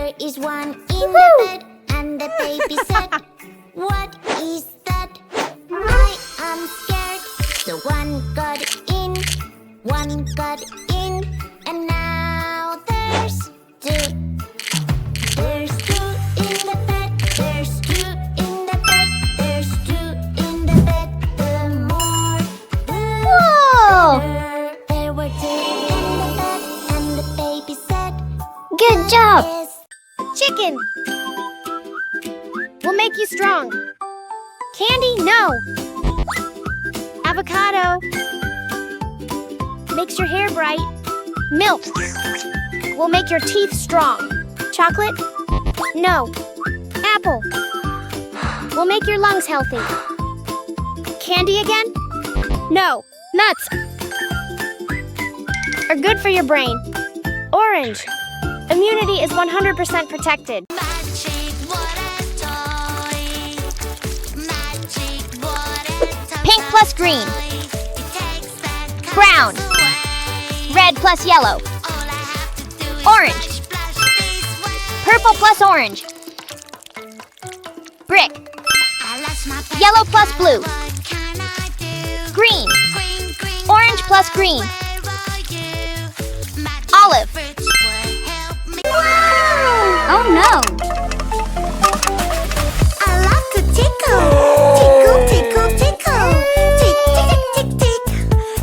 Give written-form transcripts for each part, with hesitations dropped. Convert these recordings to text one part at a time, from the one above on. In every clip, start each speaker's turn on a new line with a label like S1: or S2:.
S1: There is one in the bed, and the baby said, "What is that? I am scared." So one got in, and now there's two. There's two in the bed, there's two in the bed, there's two in the bed. The more, the better. There were two in the bed, and the baby said,
S2: Good job!
S1: "Yes."
S3: Chicken will make you strong. Candy, no. Avocado makes your hair bright. Milk will make your teeth strong. Chocolate, no. Apple will make your lungs healthy. Candy again? No. Nuts are good for your brain. Orange. Immunity is 100% protected.
S1: Magic water toy. Magic water toy.
S2: Pink plus green.
S1: It takes bad colors
S2: Brown.
S1: away.
S2: Red plus yellow.
S1: All I have to do is
S2: Orange.
S1: splash this way.
S2: Purple plus orange. Brick.
S1: I lost my
S2: Yellow plus
S1: paper,
S2: blue.
S1: what can I do?
S2: Green.
S1: Green, green,
S2: Orange plus green.
S1: where are you? Magic
S2: Olive.
S1: fruits will help me.
S2: Oh no!
S1: I love to tickle. Tickle, tickle, tickle. Tick, tick, tick, tick, tick.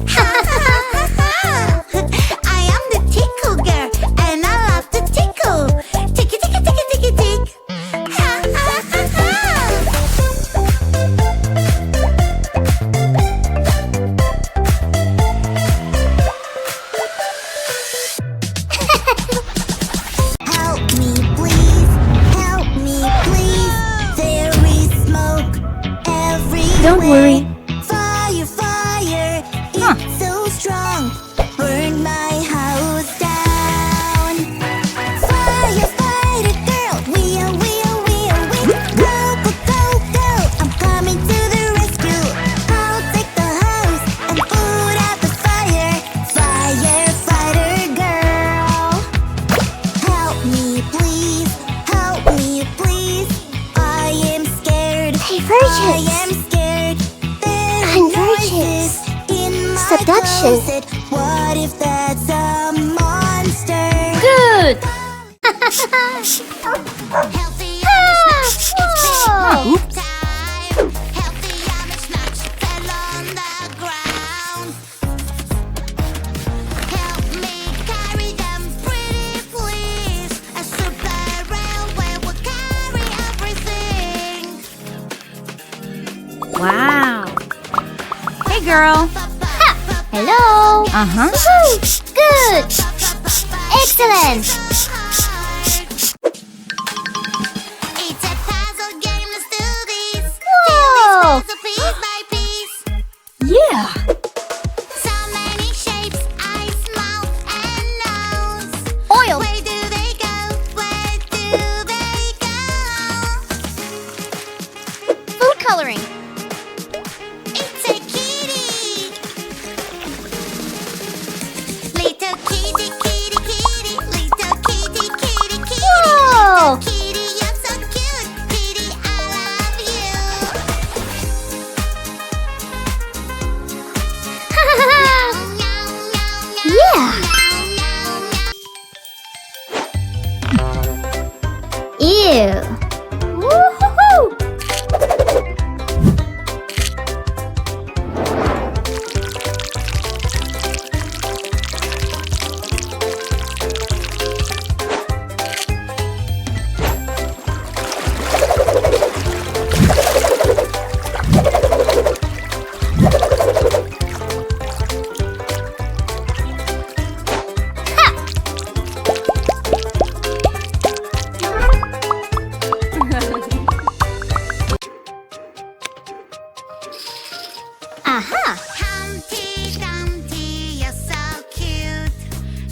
S1: Ha, ha, ha, ha, ha. I am the tickle girl, and I love to tickle. Ticky, ticky, ticky, ticky, tick. Ha, ha, ha, ha. Help me, please. Help me, please. There is smoke everywhere.
S2: Don't worry.
S1: Fire, fire, it's so strong. Burn my house down. Fire, fighter girl. We are. Go, go, go, go. I'm coming to the rescue. I'll take the hose and put out the fire. Firefighter girl. Help me, please. Help me, please. I am scared.
S2: Hey, virgins.
S1: I am scared. There
S2: I'm
S1: are
S2: virgins.
S1: noises in my
S2: Seduction.
S1: closet. What if that's a monster?
S2: Good!
S1: Healthy yummy snacks, it's
S2: Whoa.
S1: picnic time. Healthy yummy snacks fell on the ground. Help me carry them, pretty please. A super railway will carry everything.
S4: Wow. Hey, girl.
S2: Hello!
S4: Uh-huh.
S2: Woohoo! Good! Excellent!
S1: It's a puzzle game, let's do this.
S2: Whoa.
S1: Fill this puzzle piece by piece.
S4: Yeah.
S1: So many shapes, eyes, mouth, and nose.
S2: Oil!
S1: Where do they go? Where do they go?
S2: Food coloring!
S1: It's a kitty. Little kitty, kitty, kitty. Little kitty, kitty, kitty.
S2: Whoa.
S1: Kitty, you're so cute. Kitty, I love you. Meow, meow, meow,
S2: Yeah!
S1: meow, meow.
S2: Ew! Woohoo! Aha!
S1: Humpty Dumpty, you're so cute.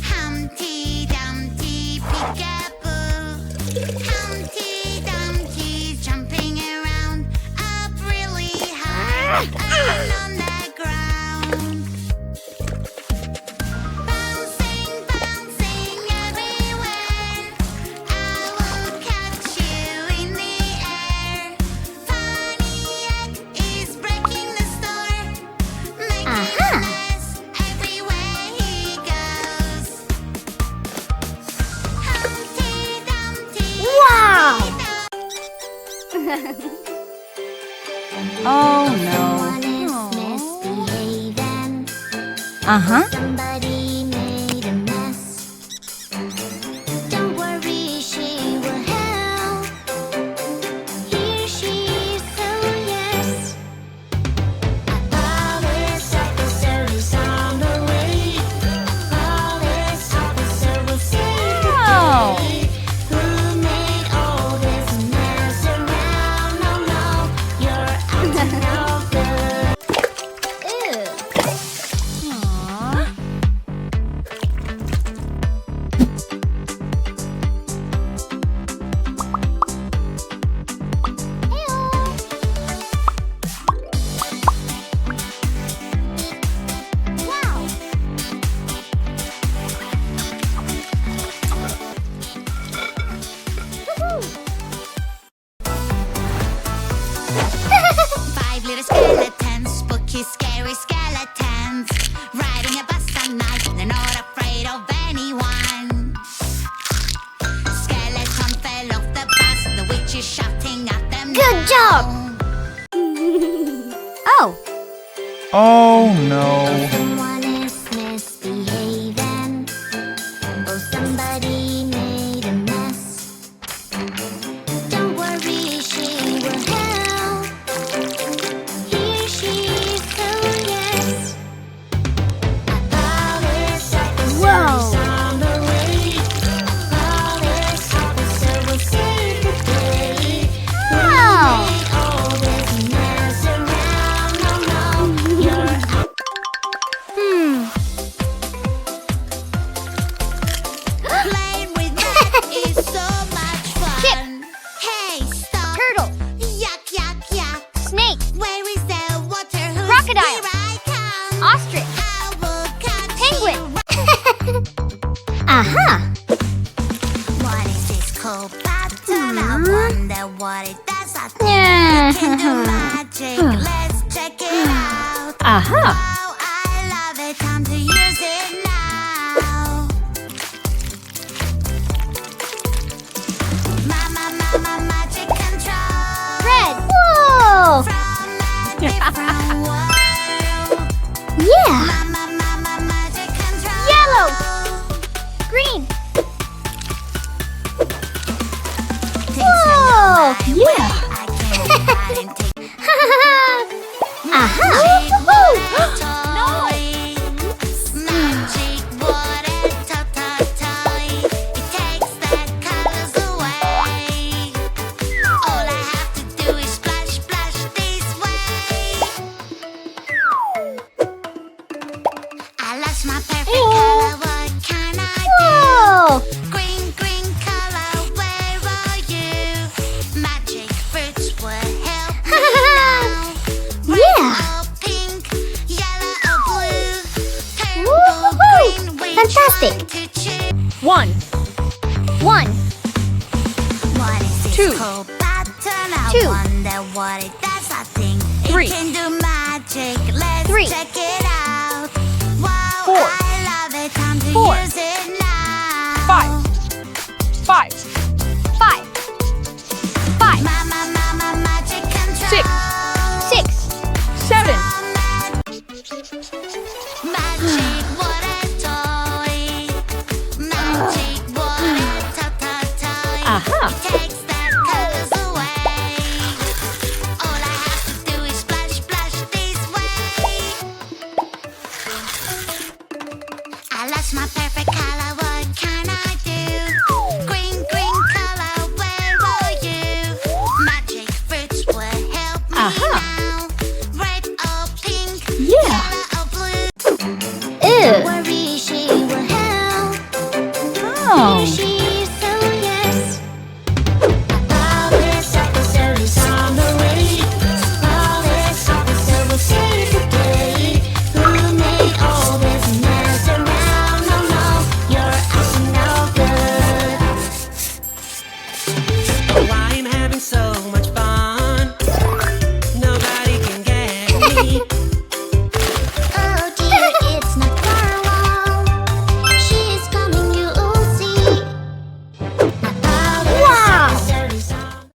S1: Humpty Dumpty, peekaboo. Humpty Dumpty, jumping around up really high and on the ground. Bouncing, bouncing everywhere. I
S4: Oh
S1: Someone
S4: no.
S1: is misbehaving.
S4: Uh-huh.
S1: Somebody made a mess. Don't worry, she will help. Here she is, oh yes. Police officer is on the way. Police officer will save the
S4: Oh.
S1: day. Who made all this mess around? No, no, you're out to no good. Ew.
S4: Aw.
S1: Wow. 5 little skeletons, spooky, scary skeletons, riding a bus at night. They're not afraid of anyone. Skeleton fell off the bus. The witch is shouting at them.
S3: Good job.
S2: Oh.
S5: Oh no.
S1: Someone is misbehaving. Oh, somebody made a mess. Don't worry, she will help. Here she is, oh yes. Police officer
S3: Whoa.
S1: is on the way. Police officer will save the day.
S3: Wow.
S1: Made all this mess around. No, no, you're out. Playing with that is so much fun. Hey, stop.
S3: Turtle.
S1: Yuck, yuck, yuck.
S3: Snake.
S1: Where is the water? Who's
S3: Crocodile.
S1: Here I come.
S3: Ostrich.
S1: I will catch
S3: Penguin.
S1: you.
S2: Aha.
S1: What is this cool pattern? I wonder what it does. I think it can do magic. Let's check it out.
S4: Aha.
S1: Wow, I love it. Time to use it now. Mama, magic control.
S3: Red.
S2: Whoa.
S1: From a different world.
S2: Yeah.
S1: Mama, magic control.
S3: Yellow. Green.
S2: Whoa. Yeah.
S1: I can't hide and take
S2: Aha.
S1: Magic water toy. It takes the colors away. All I have to do is splash this way. I lost my perfect color. What can I do?
S2: Whoa.
S1: Green color, where are you? Magic fruits will help me now.
S2: Yeah.
S1: Or pink, yellow or blue.
S2: Woo-hoo-hoo.
S1: Purple, green, which
S2: Fantastic.
S1: one to choose?
S4: 1.
S3: 1.
S1: What is this
S4: 2.
S1: cool pattern? I
S3: 2.
S1: wonder what it does. I think
S4: 3.
S1: it can do magic. Let's
S3: 3.
S1: check it out. Wow,
S4: 4.
S1: I love it. Time to
S4: 4.
S1: use it now.
S4: 5. 5.
S3: 5. 5.
S1: Mama,